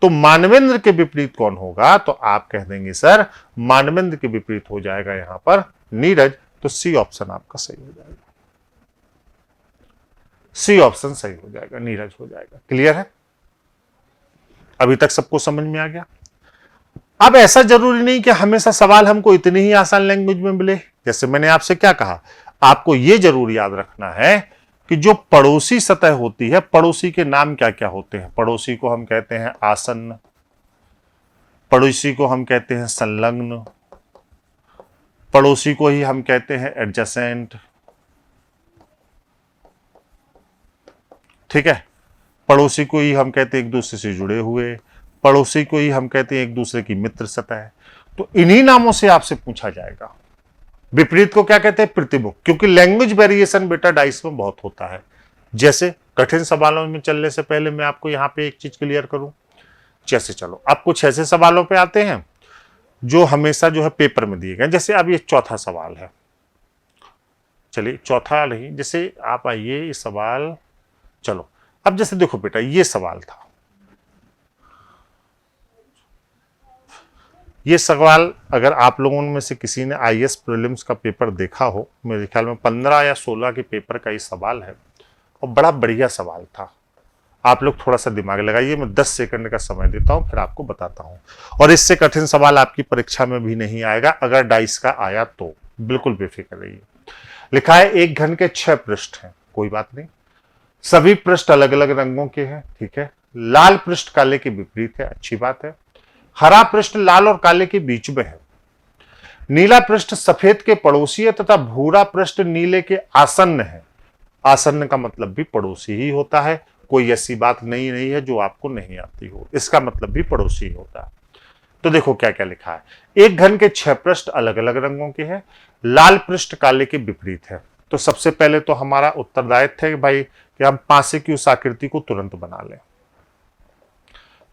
तो मानवेंद्र के विपरीत कौन होगा, तो आप कह देंगे सर मानवेंद्र के विपरीत हो जाएगा यहां पर नीरज। तो सी ऑप्शन आपका सही हो जाएगा, सी ऑप्शन सही हो जाएगा, नीरज हो जाएगा। क्लियर है, अभी तक सबको समझ में आ गया। अब ऐसा जरूरी नहीं कि हमेशा सवाल हमको इतनी ही आसान लैंग्वेज में मिले। जैसे मैंने आपसे क्या कहा, आपको यह जरूर याद रखना है कि जो पड़ोसी सतह होती है, पड़ोसी के नाम क्या क्या होते हैं। पड़ोसी को हम कहते हैं आसन्न, पड़ोसी को हम कहते हैं संलग्न, पड़ोसी को ही हम कहते हैं एडजेसेंट, ठीक है। पड़ोसी को ही हम कहते हैं एक दूसरे से जुड़े हुए, पड़ोसी को ही हम कहते हैं एक दूसरे की मित्र सतह। तो इन्हीं नामों से आपसे पूछा जाएगा। विपरीत को क्या कहते हैं? प्रतिमुख, क्योंकि लैंग्वेज वेरिएशन बेटा डाइस में बहुत होता है। जैसे कठिन सवालों में चलने से पहले मैं आपको यहां पे एक चीज क्लियर करूं। जैसे चलो अब कुछ ऐसे सवालों पे आते हैं जो हमेशा जो है पेपर में दिए गए। जैसे अब ये चौथा सवाल है, चलिए चौथा नहीं, जैसे आप आइए ये सवाल, चलो अब जैसे देखो बेटा ये सवाल था, ये सवाल अगर आप लोगों में से किसी ने आईएएस प्रीलिम्स का पेपर देखा हो, मेरे ख्याल में 15 या 16 के पेपर का ये सवाल है और बड़ा बढ़िया सवाल था। आप लोग थोड़ा सा दिमाग लगाइए, मैं 10 सेकंड का समय देता हूं फिर आपको बताता हूं। और इससे कठिन सवाल आपकी परीक्षा में भी नहीं आएगा, अगर डाइस का आया तो बिल्कुल बेफिक्र रहिए। लिखा है एक घन के 6 पृष्ठ हैं, कोई बात नहीं, सभी पृष्ठ अलग अलग रंगों के हैं, ठीक है। लाल पृष्ठ काले के विपरीत है, अच्छी बात है। हरा पृष्ठ लाल और काले के बीच में है। नीला पृष्ठ सफेद के पड़ोसी है तथा भूरा पृष्ठ नीले के आसन्न है। आसन्न का मतलब भी पड़ोसी ही होता है, कोई ऐसी बात नहीं है जो आपको नहीं आती हो, इसका मतलब भी पड़ोसी ही होता है। तो देखो क्या क्या लिखा है, एक घन के 6 पृष्ठ अलग अलग रंगों के हैं, लाल पृष्ठ काले के विपरीत है। तो सबसे पहले तो हमारा उत्तरदायित्व है भाई कि हम पासे की उस आकृति को तुरंत बना लें।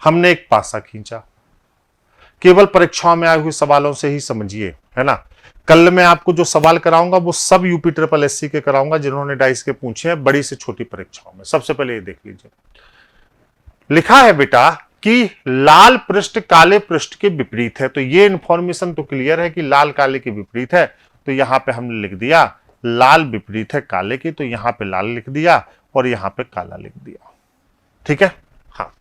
हमने एक पासा खींचा, केवल परीक्षाओं में आए हुए सवालों से ही समझिए, है ना। कल मैं आपको जो सवाल कराऊंगा वो सब यूपी ट्रिपल एससी के कराऊंगा जिन्होंने डाइस के पूछे हैं बड़ी से छोटी परीक्षाओं में। सबसे पहले ये देख लीजिए, लिखा है बेटा कि लाल पृष्ठ काले पृष्ठ के विपरीत है। तो ये इंफॉर्मेशन तो क्लियर है कि लाल काले के विपरीत है, तो यहां पे हमने लिख दिया लाल विपरीत है काले की, तो यहां पे लाल लिख दिया और यहां पे काला लिख दिया, ठीक है। हाँ,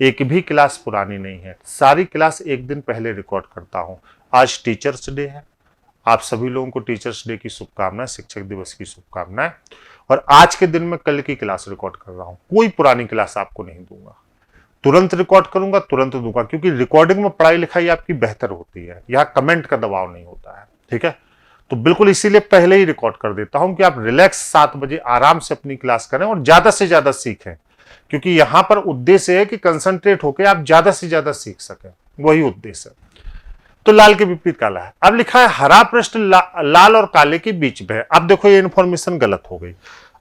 एक भी क्लास पुरानी नहीं है, सारी क्लास एक दिन पहले रिकॉर्ड करता हूं। आज टीचर्स डे है, आप सभी लोगों को टीचर्स डे की शुभकामनाएं, शिक्षक दिवस की शुभकामनाएं। और आज के दिन मैं कल की क्लास रिकॉर्ड कर रहा हूं, कोई पुरानी क्लास आपको नहीं दूंगा, तुरंत रिकॉर्ड करूंगा तुरंत दूंगा, क्योंकि रिकॉर्डिंग में पढ़ाई लिखाई आपकी बेहतर होती है, यहां कमेंट का दबाव नहीं होता है, ठीक है। तो बिल्कुल इसीलिए पहले ही रिकॉर्ड कर देता हूं कि आप रिलैक्स 7 बजे आराम से अपनी क्लास करें और ज्यादा से ज्यादा सीखें, क्योंकि यहां पर उद्देश्य है कि कंसंट्रेट होकर आप ज्यादा से ज्यादा सीख सकें, वही उद्देश्य है। तो लाल के विपरीत काला है। अब लिखा है हरा पृष्ठ लाल और काले के बीच में है। अब देखो ये इंफॉर्मेशन गलत हो गई,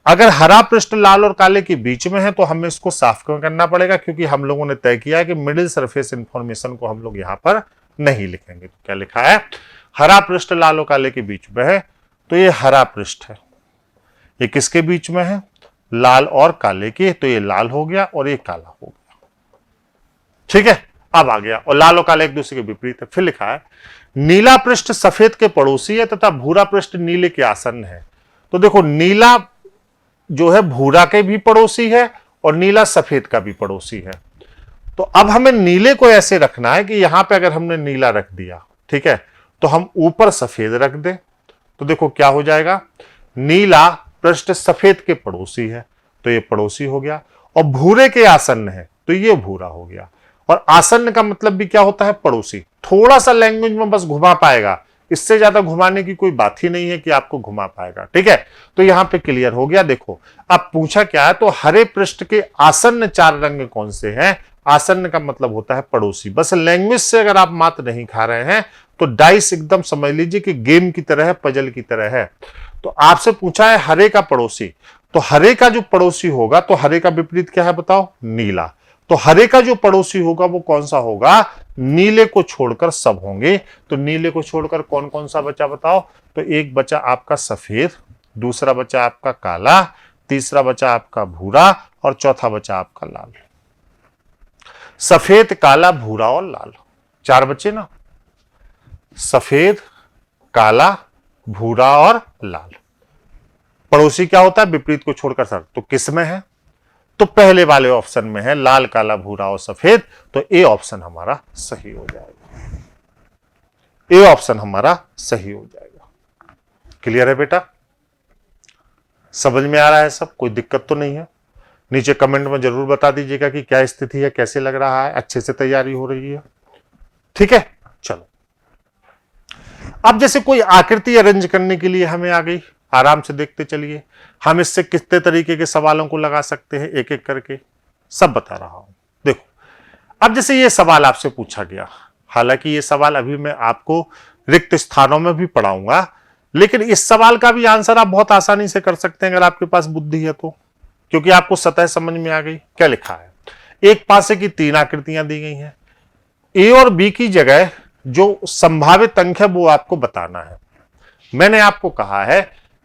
अगर हरा पृष्ठ लाल और काले के बीच में है तो हमें इसको साफ करना पड़ेगा, क्योंकि हम लोगों ने तय किया है कि मिडिल सरफेस इंफॉर्मेशन को हम लोग यहां पर नहीं लिखेंगे। तो क्या लिखा है, हरा पृष्ठ लाल और काले के बीच में है, तो ये हरा पृष्ठ है। ये किसके बीच में है, लाल और काले के, तो ये लाल हो गया और ये काला हो गया, ठीक है। अब आ गया, और लाल और काला एक दूसरे के विपरीत है। फिर लिखा है नीला पृष्ठ सफेद के पड़ोसी है तथा भूरा पृष्ठ नीले के आसन्न है। तो देखो नीला जो है भूरा के भी पड़ोसी है और नीला सफेद का भी पड़ोसी है। तो अब हमें नीले को ऐसे रखना है कि यहां पे अगर हमने नीला रख दिया, ठीक है, तो हम ऊपर सफेद रख दें, तो देखो क्या हो जाएगा, नीला पृष्ठ सफेद के पड़ोसी है तो ये पड़ोसी हो गया, और भूरे के आसन्न है तो ये भूरा हो गया। और आसन्न का मतलब भी क्या होता है, पड़ोसी। थोड़ा सा लैंग्वेज में बस घुमा पाएगा, इससे ज्यादा घुमाने की कोई बात ही नहीं है कि आपको घुमा पाएगा, ठीक है। तो यहां पे क्लियर हो गया। देखो अब पूछा क्या है, तो हरे पृष्ठ के आसन्न 4 रंग कौन से हैं। आसन्न का मतलब होता है पड़ोसी। बस लैंग्वेज से अगर आप मात नहीं खा रहे हैं तो डाइस एकदम समझ लीजिए कि गेम की तरह है, पजल की तरह है। तो आपसे पूछा है हरे का पड़ोसी, तो हरे का जो पड़ोसी होगा, तो हरे का विपरीत क्या है बताओ, नीला। तो हरे का जो पड़ोसी होगा वो कौन सा होगा, नीले को छोड़कर सब होंगे। तो नीले को छोड़कर कौन कौन सा बचा बताओ, तो एक बचा आपका सफेद, दूसरा बचा आपका काला, तीसरा बचा आपका भूरा और चौथा बचा आपका लाल। सफेद काला भूरा और लाल, 4 बचे ना, सफेद काला भूरा और लाल। पड़ोसी क्या होता है, विपरीत को छोड़कर सर, तो किस में है, तो पहले वाले ऑप्शन में है, लाल काला भूरा और सफेद। तो ए ऑप्शन हमारा सही हो जाएगा, ए ऑप्शन हमारा सही हो जाएगा। क्लियर है बेटा, समझ में आ रहा है सब, कोई दिक्कत तो नहीं है। नीचे कमेंट में जरूर बता दीजिएगा कि क्या स्थिति है, कैसे लग रहा है, अच्छे से तैयारी हो रही है, ठीक है। चलो अब जैसे कोई आकृति अरेंज करने के लिए हमें आ गई, आराम से देखते चलिए हम इससे कितने तरीके के सवालों को लगा सकते हैं, एक एक करके सब बता रहा हूं। देखो अब जैसे ये सवाल आपसे पूछा गया, हालांकि ये सवाल अभी मैं आपको रिक्त स्थानों में भी पढ़ाऊंगा, लेकिन इस सवाल का भी आंसर आप बहुत आसानी से कर सकते हैं अगर आपके पास बुद्धि है तो, क्योंकि आपको सतह समझ में आ गई। क्या लिखा है, एक पासे की 3 आकृतियां दी गई हैं, ए और बी की जगह जो संभावित अंक है वो आपको बताना है। मैंने आपको कहा है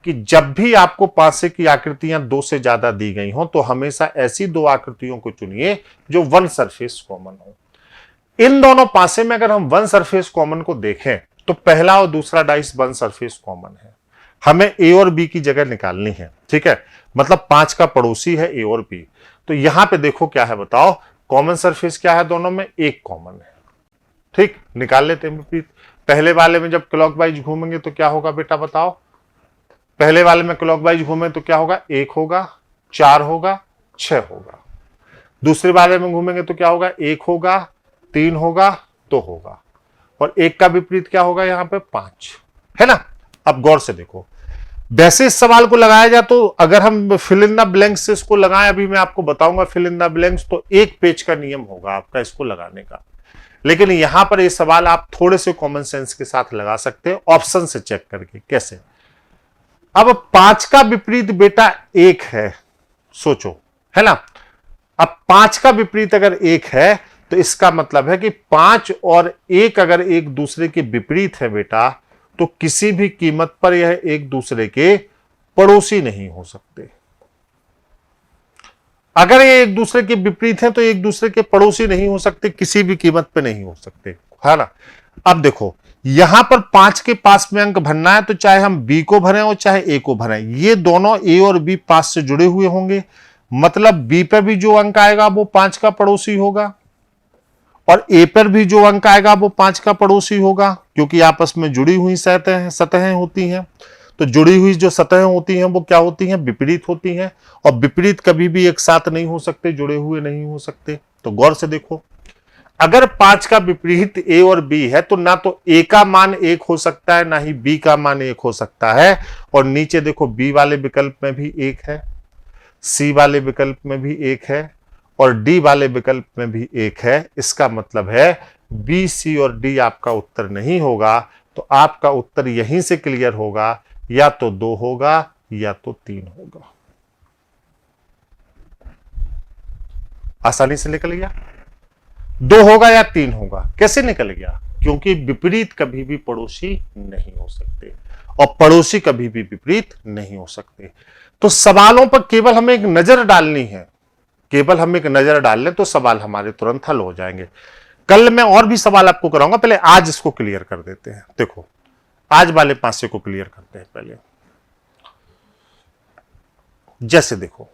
कि जब भी आपको पासे की आकृतियां 2 से ज्यादा दी गई हो तो हमेशा ऐसी 2 आकृतियों को चुनिए जो वन सरफेस कॉमन हो। इन दोनों पासे में अगर हम वन सरफेस कॉमन को देखें तो पहला और दूसरा डाइस वन सरफेस कॉमन है, हमें ए और बी की जगह निकालनी है। ठीक है, मतलब 5 का पड़ोसी है ए और बी। तो यहां पे देखो क्या है, बताओ कॉमन सरफेस क्या है दोनों में, 1 कॉमन है। ठीक, निकाल लेते हैं विपरीत। पहले वाले में जब क्लॉकवाइज घूमेंगे तो क्या होगा बेटा बताओ, पहले वाले में क्लॉकवाइज घूमे तो क्या होगा, 1 होगा, 4 होगा, 6 होगा। दूसरे वाले में घूमेंगे तो क्या होगा, 1 होगा, 3 होगा, 2 होगा, और 1 का विपरीत क्या होगा यहाँ पे, 5, है ना। अब गौर से देखो, वैसे इस सवाल को लगाया जाए तो अगर हम फिल इन द ब्लैंक्स से इसको लगाएं, अभी मैं आपको बताऊंगा फिल इन द ब्लैंक्स, तो 1 पेज का नियम होगा आपका इसको लगाने का। लेकिन यहां पर ये सवाल आप थोड़े से कॉमन सेंस के साथ लगा सकते हैं, ऑप्शन से चेक करके। कैसे, अब 5 का विपरीत बेटा 1 है, सोचो, है ना। अब 5 का विपरीत अगर 1 है तो इसका मतलब है कि 5 और 1 अगर एक दूसरे के विपरीत है बेटा, तो किसी भी कीमत पर यह एक दूसरे के पड़ोसी नहीं हो सकते। अगर ये एक दूसरे के विपरीत हैं तो एक दूसरे के पड़ोसी नहीं हो सकते, किसी भी कीमत पे नहीं हो सकते, है ना। अब देखो यहां पर 5 के पास में अंक भरना है तो चाहे हम बी को भरें और चाहे ए को भरें, ये दोनों ए और बी 5 से जुड़े हुए होंगे, मतलब बी पर भी जो अंक आएगा वो 5 का पड़ोसी होगा, और ए पर भी जो अंक आएगा वो 5 का पड़ोसी होगा, क्योंकि आपस में जुड़ी हुई सतहें होती हैं। तो जुड़ी हुई जो सतहें होती हैं वो क्या होती हैं, विपरीत होती हैं, और विपरीत कभी भी एक साथ नहीं हो सकते, जुड़े हुए नहीं हो सकते। तो गौर से देखो, अगर 5 का विपरीत ए और बी है तो ना तो ए का मान 1 हो सकता है, ना ही बी का मान 1 हो सकता है, और नीचे देखो बी वाले विकल्प में भी 1 है, सी वाले विकल्प में भी 1 है, और डी वाले विकल्प में भी 1 है। इसका मतलब है बी, सी और डी आपका उत्तर नहीं होगा। तो आपका उत्तर यहीं से क्लियर होगा, या तो 2 होगा या तो 3 होगा। आसानी से निकल गया, 2 होगा या 3 होगा। कैसे निकल गया, क्योंकि विपरीत कभी भी पड़ोसी नहीं हो सकते, और पड़ोसी कभी भी विपरीत नहीं हो सकते। तो सवालों पर केवल हमें एक नजर डालनी है, केवल हम एक नजर डाल लें तो सवाल हमारे तुरंत हल हो जाएंगे। कल मैं और भी सवाल आपको कराऊंगा, पहले आज इसको क्लियर कर देते हैं। देखो आज वाले पासे को क्लियर करते हैं पहले। जैसे देखो,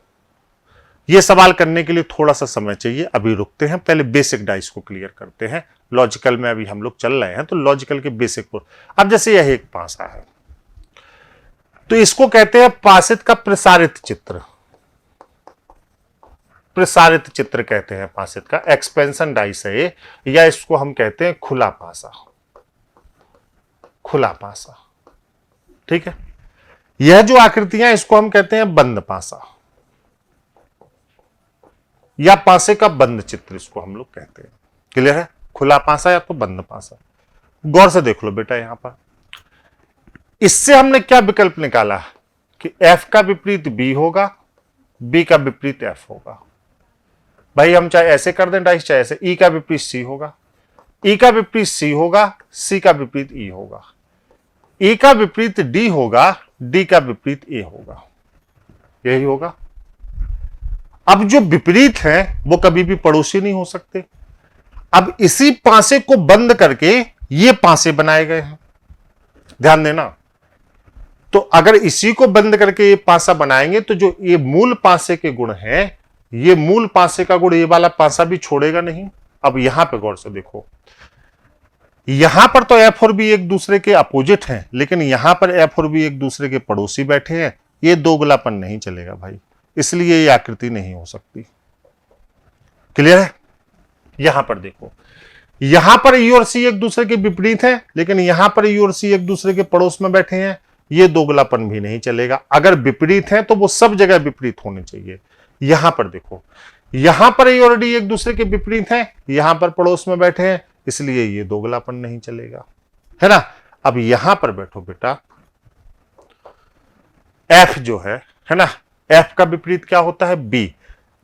यह सवाल करने के लिए थोड़ा सा समय चाहिए, अभी रुकते हैं, पहले बेसिक डाइस को क्लियर करते हैं। लॉजिकल में अभी हम लोग चल रहे हैं तो लॉजिकल के बेसिक को। अब जैसे यह एक पासा है तो इसको कहते हैं पासित का प्रसारित चित्र, प्रसारित चित्र कहते हैं पासित का, एक्सपेंशन डाइस है, या इसको हम कहते हैं खुला पासा, खुला पासा। ठीक है, यह जो आकृतियां इसको हम कहते हैं बंद पासा, या पासे का बंद चित्र इसको हम लोग कहते हैं। क्लियर है, खुला पासा या तो बंद पासा। गौर से देख लो बेटा, यहां पर इससे हमने क्या विकल्प निकाला कि एफ का विपरीत बी होगा, बी का विपरीत एफ होगा। भाई हम चाहे ऐसे कर दें डाइस, चाहे ऐसे। ई का विपरीत सी होगा, ई का विपरीत सी होगा, सी का विपरीत ई होगा, ए का विपरीत डी होगा, डी का विपरीत ए होगा, यही होगा। अब जो विपरीत है वो कभी भी पड़ोसी नहीं हो सकते। अब इसी पासे को बंद करके ये पासे बनाए गए हैं, ध्यान देना। तो अगर इसी को बंद करके ये पासा बनाएंगे तो जो ये मूल पासे के गुण हैं, ये मूल पासे का गुण ये वाला पासा भी छोड़ेगा नहीं। अब यहां पे गौर से देखो, यहां पर तो एफ और बी एक दूसरे के अपोजिट हैं, लेकिन यहां पर एफ और बी एक दूसरे के पड़ोसी बैठे हैं। ये दोगलापन नहीं चलेगा भाई, इसलिए ये आकृति नहीं हो सकती। क्लियर है, यहां पर देखो, यहां पर ई और सी एक दूसरे के विपरीत हैं, लेकिन यहां पर ई और सी एक दूसरे के पड़ोस में बैठे हैं, ये दोगलापन भी नहीं चलेगा। अगर विपरीत है तो वो सब जगह विपरीत होने चाहिए। यहां पर देखो, यहां पर ए और डी एक दूसरे के विपरीत हैं, यहां पर पड़ोस में बैठे हैं, इसलिए ये दोगलापन नहीं चलेगा, है ना। अब यहां पर बैठो बेटा, एफ जो है ना, एफ का विपरीत क्या होता है, बी।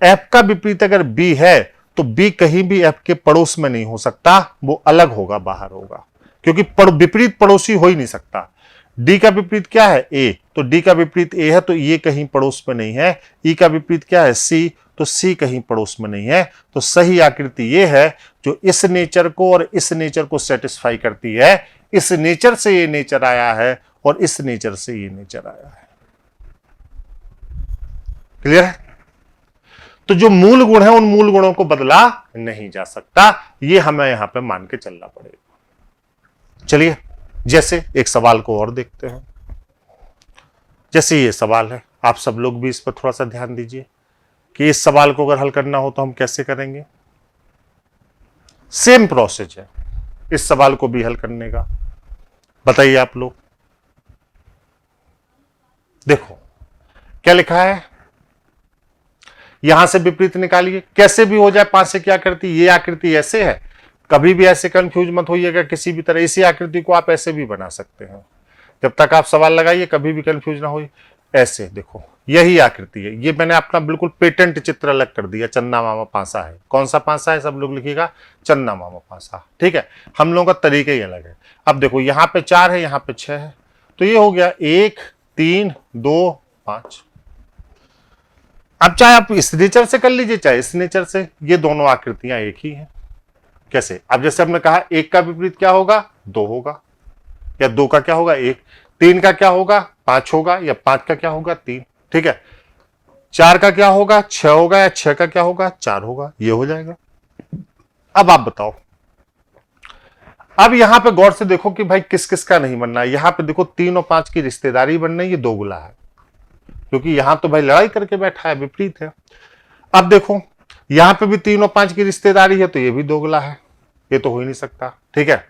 एफ का विपरीत अगर बी है तो बी कहीं भी एफ के पड़ोस में नहीं हो सकता, वो अलग होगा, बाहर होगा, क्योंकि विपरीत पड़ोसी हो ही नहीं सकता। डी का विपरीत क्या है, ए, तो डी का विपरीत ए है तो ये कहीं पड़ोस में नहीं है। ई का विपरीत क्या है, सी, तो सी कहीं पड़ोस में नहीं है। तो सही आकृति ये है जो इस नेचर को और इस नेचर को सेटिस्फाई करती है। इस नेचर से ये नेचर आया है और इस नेचर से ये नेचर आया है। क्लियर है। तो जो मूल गुण है उन मूल गुणों को बदला नहीं जा सकता, ये हमें यहां पे मान के चलना पड़ेगा। चलिए जैसे एक सवाल को और देखते हैं। जैसे ये सवाल है, आप सब लोग भी इस पर थोड़ा सा ध्यान दीजिए कि इस सवाल को अगर हल करना हो तो हम कैसे करेंगे। सेम प्रोसेस है इस सवाल को भी हल करने का। बताइए आप लोग, देखो क्या लिखा है, यहां से विपरीत निकालिए, कैसे भी हो जाए। 5 से क्या आकृति, ये आकृति ऐसे है, कभी भी ऐसे कंफ्यूज मत होइएगा किसी भी तरह। इसी आकृति को आप ऐसे भी बना सकते हैं, जब तक आप सवाल लगाइए कभी भी कंफ्यूज ना हो। ऐसे देखो, यही आकृति है, ये मैंने अपना बिल्कुल पेटेंट चित्र अलग कर दिया। चन्ना मामा पांसा है, कौन सा पांसा है, सब लोग लिखिएगा, चन्ना मामा पांसा, ठीक है। हम लोगों का तरीका ही अलग है। अब देखो यहाँ पे 4 है, यहाँ पे 6 है, तो ये हो गया 1 3 2 5। अब चाहे आप इस नेचर से कर लीजिए चाहे इस नेचर से, ये दोनों आकृतियां एक ही हैं। कैसे, अब जैसे हमने कहा 1 का विपरीत क्या होगा, 2 होगा, या 2 का क्या होगा 1, 3 का क्या होगा 5 होगा, या 5 का क्या होगा 3, ठीक है। 4 का क्या होगा 6 होगा, या 6 का क्या होगा 4 होगा, ये हो जाएगा। अब आप बताओ, अब यहां पे गौर से देखो कि भाई किस किस का नहीं बनना है। यहां पे देखो 3 और 5 की रिश्तेदारी बनना है, ये दोगुला है, क्योंकि यहां तो भाई लड़ाई करके बैठा है, विपरीत है। अब देखो यहां पे भी 3 और 5 की रिश्तेदारी है, तो ये भी दोगला है, ये तो हो ही नहीं सकता, ठीक है।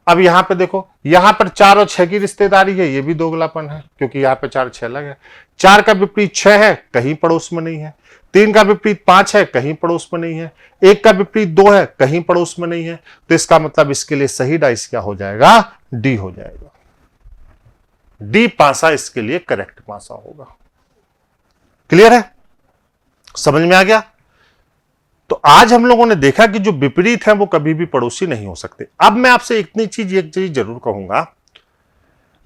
अब यहां पे देखो, यहां पर 4 और 6 की रिश्तेदारी है, ये भी दोगलापन है, क्योंकि यहां पे 4 6 लगे। 4 का विपरीत 6 है, कहीं पड़ोस में नहीं है। 3 का विपरीत 5 है, कहीं पड़ोस में नहीं है। 1 का विपरीत 2 है, कहीं पड़ोस में नहीं है। तो इसका मतलब इसके लिए सही डाइस क्या हो जाएगा, डी हो जाएगा। डी पासा इसके लिए करेक्ट पासा होगा। क्लियर है, समझ में आ गया। तो आज हम लोगों ने देखा कि जो विपरीत है वो कभी भी पड़ोसी नहीं हो सकते। अब मैं आपसे एक चीज जरूर कहूंगा,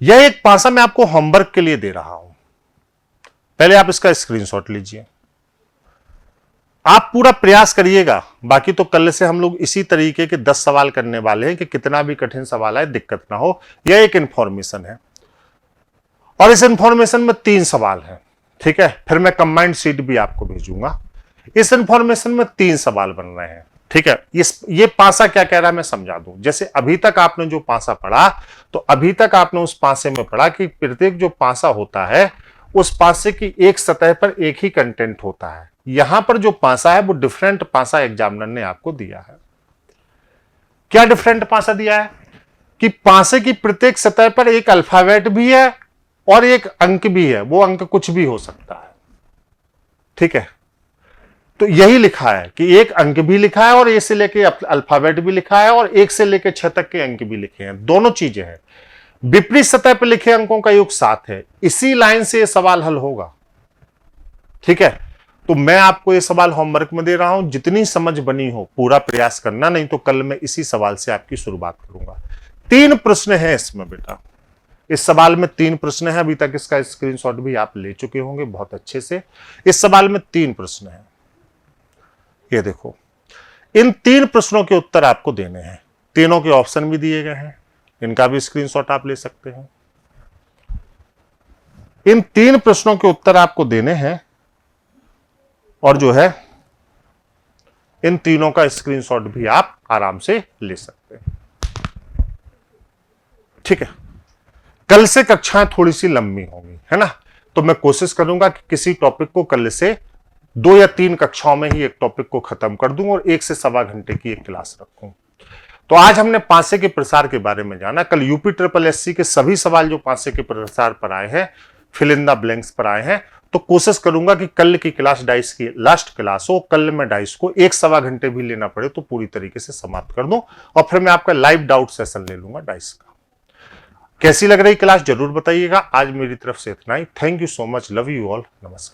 यह एक पासा मैं आपको होमवर्क के लिए दे रहा हूं, पहले आप इसका स्क्रीनशॉट लीजिए, आप पूरा प्रयास करिएगा। बाकी तो कल से हम लोग इसी तरीके के 10 सवाल करने वाले हैं कि कितना भी कठिन सवाल आए दिक्कत ना हो। यह एक इंफॉर्मेशन है और इस इंफॉर्मेशन में 3 सवाल हैं, ठीक है। फिर मैं कंबाइंड शीट भी आपको भेजूंगा। इस इंफॉर्मेशन में 3 सवाल बन रहे हैं, ठीक है। ये पासा क्या कह रहा है मैं समझा दूं। जैसे अभी तक आपने जो पासा पढ़ा, तो अभी तक आपने उस पासे में पढ़ा कि प्रत्येक जो पासा होता है उस पासे की एक सतह पर एक ही कंटेंट होता है। यहां पर जो पासा है वो डिफरेंट पासा एग्जामिनर ने आपको दिया है। क्या डिफरेंट पासा दिया है कि पासे की प्रत्येक सतह पर एक अल्फाबेट भी है और एक अंक भी है, वो अंक कुछ भी हो सकता है, ठीक है। तो यही लिखा है कि एक अंक भी लिखा है और ए से लेके अल्फाबेट भी लिखा है और 1 से लेके 6 तक के अंक भी लिखे हैं, दोनों चीजें हैं। विपरीत सतह पर लिखे अंकों का योग 7 है। इसी लाइन से यह सवाल हल होगा, ठीक है। तो मैं आपको यह सवाल होमवर्क में दे रहा हूं, जितनी समझ बनी हो पूरा प्रयास करना, नहीं तो कल मैं इसी सवाल से आपकी शुरुआत करूंगा। 3 प्रश्न है इसमें बेटा, इस सवाल में 3 प्रश्न है। अभी तक इसका स्क्रीनशॉट भी आप ले चुके होंगे बहुत अच्छे से। इस सवाल में 3 प्रश्न है, ये देखो। इन 3 प्रश्नों के उत्तर आपको देने हैं, तीनों के ऑप्शन भी दिए गए हैं, इनका भी स्क्रीनशॉट आप ले सकते हैं। इन 3 प्रश्नों के उत्तर आपको देने हैं और जो है इन तीनों का स्क्रीनशॉट भी आप आराम से ले सकते हैं, ठीक है। कल से कक्षाएं थोड़ी सी लंबी होंगी, है ना। तो मैं कोशिश करूंगा कि किसी टॉपिक को कल से 2 या 3 कक्षाओं में ही एक टॉपिक को खत्म कर दूं और 1 से सवा घंटे की एक क्लास रखूं। तो आज हमने पासे के प्रसार के बारे में जाना। कल यूपी SSSC के सभी सवाल जो पासे के प्रसार पर आए हैं, फिल इन द ब्लैंक्स पर आए हैं, तो कोशिश करूंगा कि कल की क्लास डाइस की लास्ट क्लास हो, कल मैं डाइस को 1-1.25 घंटे भी लेना पड़े तो पूरी तरीके से समाप्त कर दूं और फिर मैं आपका लाइव डाउट सेशन ले लूंगा डाइस का। कैसी लग रही क्लास जरूर बताइएगा। आज मेरी तरफ से इतना ही। Thank you so much, love you all, नमस्कार।